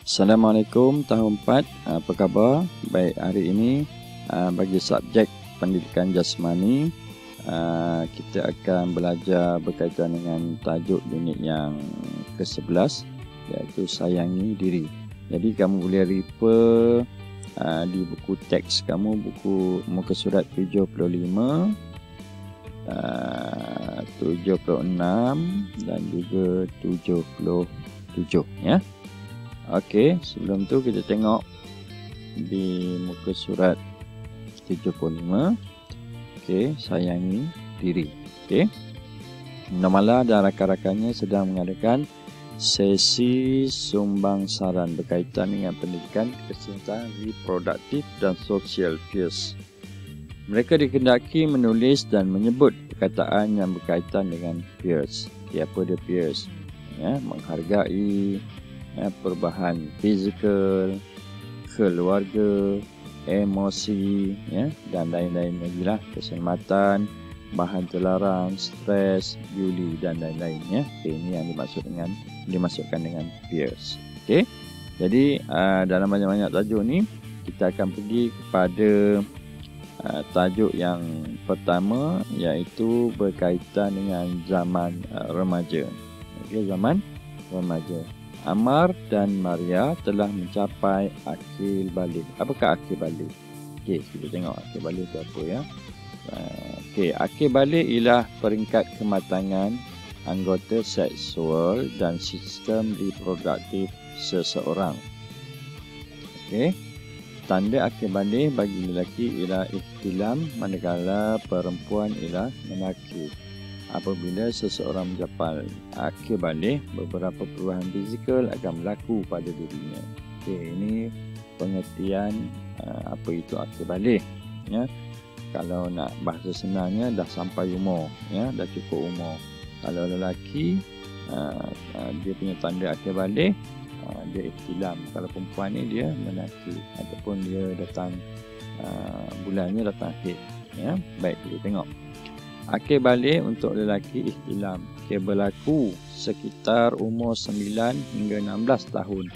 Assalamualaikum tahun 4. Apa khabar? Baik, hari ini bagi subjek pendidikan jasmani kita akan belajar berkaitan dengan tajuk unit yang ke-11 iaitu sayangi diri. Jadi kamu boleh refer di buku teks kamu, buku muka surat 75, 76 dan juga 77 ya. Okey, sebelum tu kita tengok di muka surat 75. Okey, sayangi diri. Okey. Namala dan rakan-rakannya sedang mengadakan sesi sumbang saran berkaitan dengan pendidikan kesihatan reproduktif dan sosial peers. Mereka dikehendaki menulis dan menyebut perkataan yang berkaitan dengan peers. Apa dia peers? Ya, menghargai perubahan fizikal, keluarga, emosi, ya, dan lain-lain lagi lah, keselamatan, bahan terlarang, stres, yuli dan lain-lain ya. Okay, ini yang dimasukkan dengan peers. Okey. Jadi dalam banyak-banyak tajuk ni kita akan pergi kepada tajuk yang pertama iaitu berkaitan dengan zaman remaja. Okey, zaman remaja. Amar dan Maria telah mencapai akil balik. Apakah akil balik? Okey, kita tengok akil balik itu apa ya. Okey, akil balik ialah peringkat kematangan anggota seksual dan sistem reproduktif seseorang. Okey. Tanda akil balik bagi lelaki ialah ihtilam, manakala perempuan ialah menakil. Apabila seseorang mencapai akil balik, beberapa perubahan fizikal akan berlaku pada dirinya. Okey, ini pengertian apa itu akil balik ya. Kalau nak bahasa senangnya dah sampai umur ya, dah cukup umur. Kalau lelaki dia punya tanda akil balik, dia ihtilam. Kalau perempuan ni dia menakil ataupun dia datang bulannya datang akhir ya. Baik, kita tengok. Akil balik untuk lelaki ihtilam berlaku sekitar umur 9 hingga 16 tahun.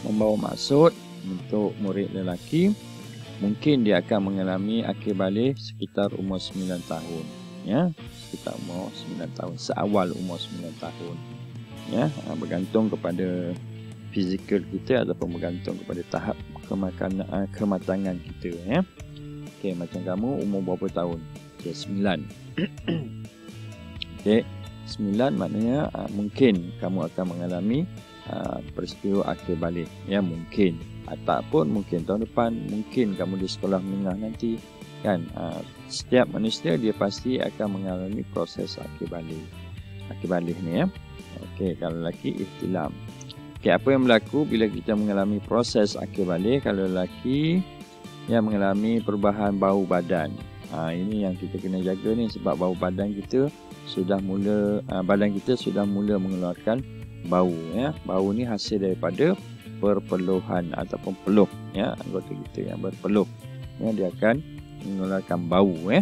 Membawa maksud untuk murid lelaki, mungkin dia akan mengalami akil balik sekitar umur 9 tahun. Ya, sekitar umur 9 tahun, seawal umur 9 tahun. Ya, bergantung kepada fizikal kita ataupun bergantung kepada tahap kematangan kita. Ya. Okey, macam kamu umur berapa tahun? Okey, 9. Okey, 9 maknanya mungkin kamu akan mengalami peristiwa akil balik. Ya, mungkin. Ataupun mungkin tahun depan, mungkin kamu di sekolah menengah nanti. Kan, setiap manusia dia pasti akan mengalami proses akil balik. Akil balik ni ya. Okey, kalau lelaki ihtilam. Okey, apa yang berlaku bila kita mengalami proses akil balik? Kalau lelaki yang mengalami perubahan bau badan. Ini yang kita kena jaga ni, sebab bau badan kita sudah mula mengeluarkan bau ya. Bau ni hasil daripada perpeluhan ataupun peluh ya, anggota kita yang berpeluh. Ya, dia akan mengeluarkan bau ya.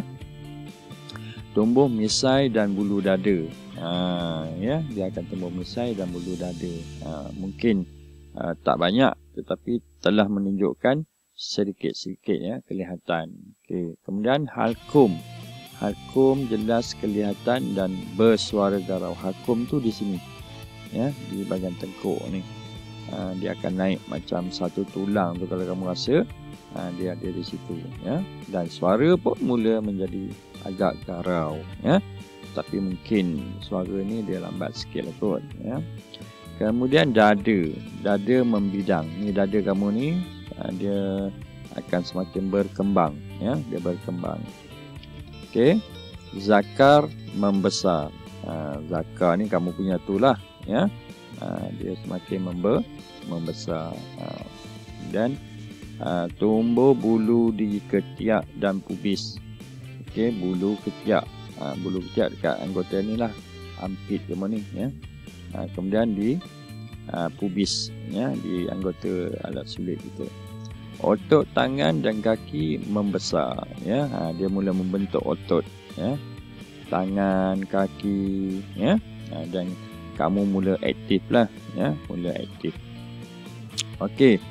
Tumbuh misai dan bulu dada. Ya, dia akan tumbuh misai dan bulu dada. Mungkin tak banyak tetapi telah menunjukkan sedikit-sedikit ya kelihatan. Okey, kemudian halkum. Halkum jelas kelihatan dan bersuara garau. Halkum tu di sini. Ya, di bahagian tengkuk ni. Dia akan naik macam satu tulang tu kalau kamu rasa. Dia ada di situ ya. Dan suara pun mula menjadi agak garau ya. Tapi mungkin suara ni dia lambat sikit lah kot ya. Kemudian dada membidang. Ni dada kamu ni dia akan semakin berkembang ya, dia berkembang. Okey, zakar membesar. Zakar ni kamu punya tu lah ya. Dia semakin membesar. Dan tumbuh bulu di ketiak dan pubis. Okey, bulu ketiak. Bulu ketiak dekat anggota ni lah, armpit kamu ni ya. Kemudian di pubis ya, di anggota alat sulit kita. Otot tangan dan kaki membesar ya. Dia mula membentuk otot ya. Tangan, kaki ya. Dan kamu mula aktif lah ya, mula aktif. Okey.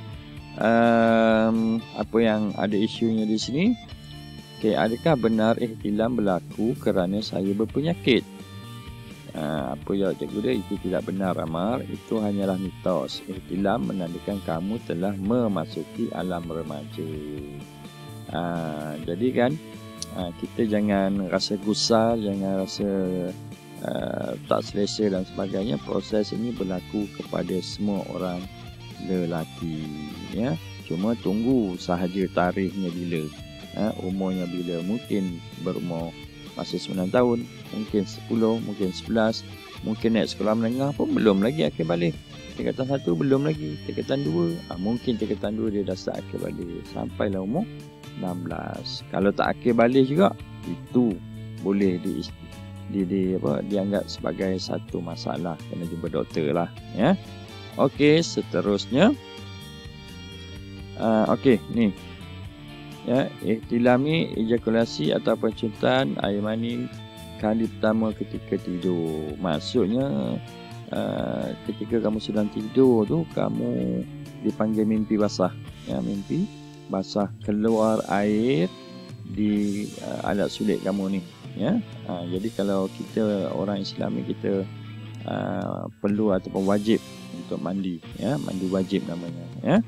Apa yang ada isunya di sini? Okey, adakah benar ihtilam berlaku kerana saya berpenyakit? Apa jawab cikgu dia? Itu tidak benar, Amar. Itu hanyalah mitos. Ihtilam menandakan kamu telah memasuki alam remaja. Jadi kan, kita jangan rasa gusar, jangan rasa tak selesa dan sebagainya. Proses ini berlaku kepada semua orang lelaki, ya. Cuma tunggu sahaja tarikhnya bila, umurnya bila. Mungkin berumur masih 9 tahun, mungkin 10, mungkin 11, mungkin naik sekolah menengah pun belum lagi akhir balik. Tingkatan 1 belum lagi, tingkatan 2, mungkin tingkatan 2 dia dah start akhir balik sampailah umur 16. Kalau tak akhir balik juga, itu boleh dianggap sebagai satu masalah, kena jumpa doktor lah, ya. Okey, seterusnya. Okey, ni. Ya, ihtilam ni ejakulasi atau penciutan air mani kali pertama ketika tidur. Maksudnya ketika kamu sedang tidur tu, kamu dipanggil mimpi basah. Ya, mimpi basah, keluar air di alat sulit kamu ni, ya. Jadi kalau kita orang Islam ni, kita perlu ataupun wajib untuk mandi, ya. Mandi wajib namanya, ya.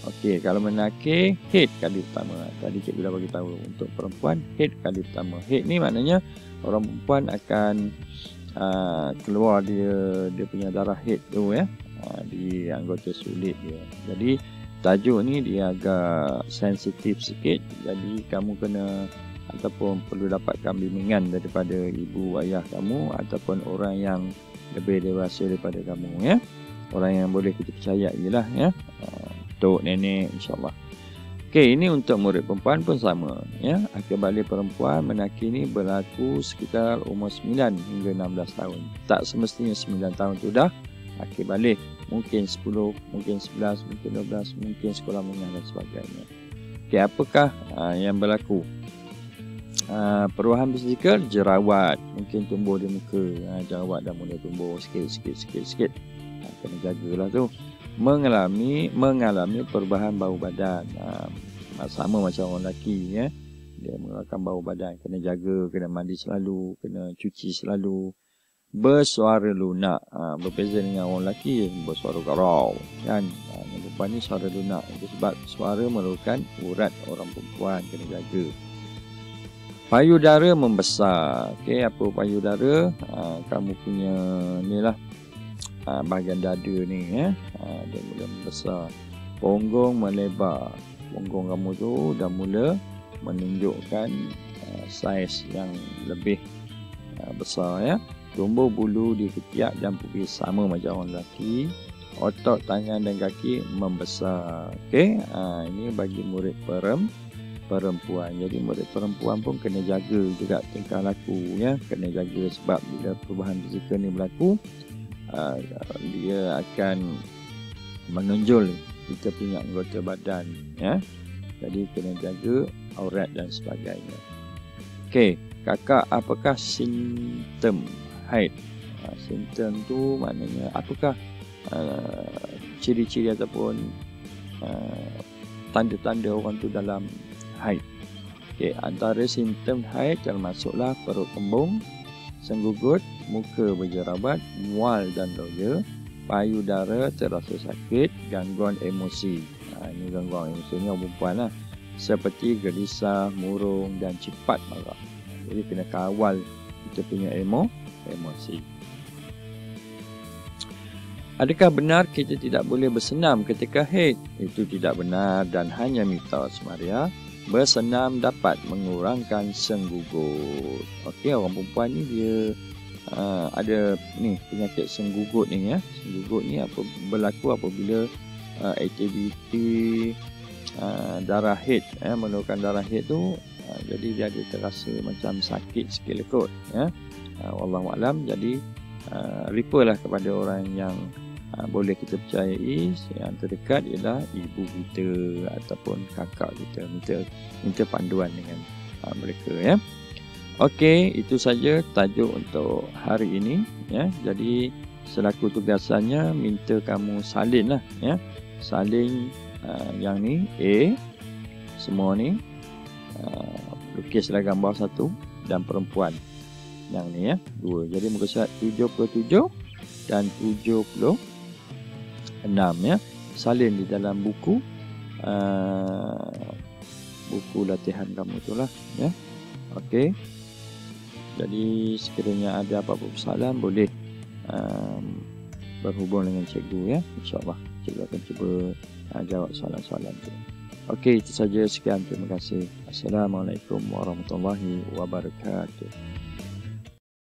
Okey, kalau menakir, head kali pertama. Tadi cikgu dah bagi tahu. Untuk perempuan, head kali pertama. Head ni maknanya orang perempuan akan keluar dia punya darah head tu, ya, di anggota sulit dia. Jadi tajuk ni dia agak sensitif sikit. Jadi kamu kena ataupun perlu dapatkan bimbingan daripada ibu ayah kamu ataupun orang yang lebih dewasa daripada kamu, ya. Orang yang boleh kita percayai lah, ya. Tok, nenek, insyaAllah. Okey, ini untuk murid perempuan pun sama, ya. Akhir balik perempuan menakir ni berlaku sekitar umur 9 hingga 16 tahun. Tak semestinya 9 tahun tu dah akhir balik. Mungkin 10, mungkin 11, mungkin 12, mungkin sekolah menengah dan sebagainya. Okey, apakah yang berlaku? Perubahan fizikal, jerawat mungkin tumbuh di muka. Jerawat dah mula tumbuh sikit. Kena jagalah tu. Mengalami perubahan bau badan, sama macam orang lelaki, ya. Dia mengeluarkan bau badan, kena jaga, kena mandi selalu, kena cuci selalu. Bersuara lunak, berbeza dengan orang lelaki bersuara garau, kan. Yang perempuan ni suara lunak. Itu sebab suara merupakan urat orang perempuan, kena jaga. Payudara membesar. Okey, apa payudara? Kamu punya ni lah, bahagian dada ni, ya. Dia mula membesar. Punggung melebar. Punggung kamu tu dah mula menunjukkan saiz yang lebih besar, ya. Tumbuh bulu di ketiak dan pubis sama macam orang lelaki. Otot tangan dan kaki membesar. Okey, ini bagi murid perempuan. Jadi murid perempuan pun kena jaga juga tingkah laku, ya. Kena jaga sebab bila perubahan fizikal ni berlaku, dia akan menonjol kita punya anggota badan, ya. Jadi kena jaga aurat dan sebagainya. Okey, kakak, apakah simptom haid? Simptom tu maknanya apakah ciri-ciri ataupun tanda-tanda orang tu dalam haid? Okey, antara simptom haid termasuklah perut kembung, senggugut, muka berjerawat, mual dan loya, payudara terasa sakit, gangguan emosi. Ini gangguan emosinya orang perempuan lah. Seperti gelisah, murung dan cepat marah. Jadi kena kawal kita punya emosi. Adakah benar kita tidak boleh bersenam ketika haid? Itu tidak benar dan hanya mitos, Maria. Bersenam dapat mengurangkan senggugut. Okey, orang perempuan ni dia ada ni penyakit senggugut ni, ya. Senggugut ni berlaku apabila aktiviti darah haid, menurunkan darah haid tu, jadi dia ada terasa macam sakit sikit lekut, ya. Wallahualam. Jadi refer lah kepada orang yang boleh kita percayai, yang terdekat ialah ibu kita ataupun kakak kita. Minta panduan dengan mereka, ya. Okey, itu saja tajuk untuk hari ini, ya. Jadi selaku tugasannya minta kamu salin lah, ya. saling yang ni A, semua ni lukislah gambar satu, dan perempuan yang ni ya, 2. Jadi muka surat 77 dan 76 ya, salin di dalam buku latihan kamu itulah ya. Okey. Jadi sekiranya ada apa-apa persoalan boleh berhubung dengan cikgu ya. InsyaAllah cikgu akan cuba jawab soalan-soalan itu. Okey, itu saja. Sekian, terima kasih. Assalamualaikum warahmatullahi wabarakatuh.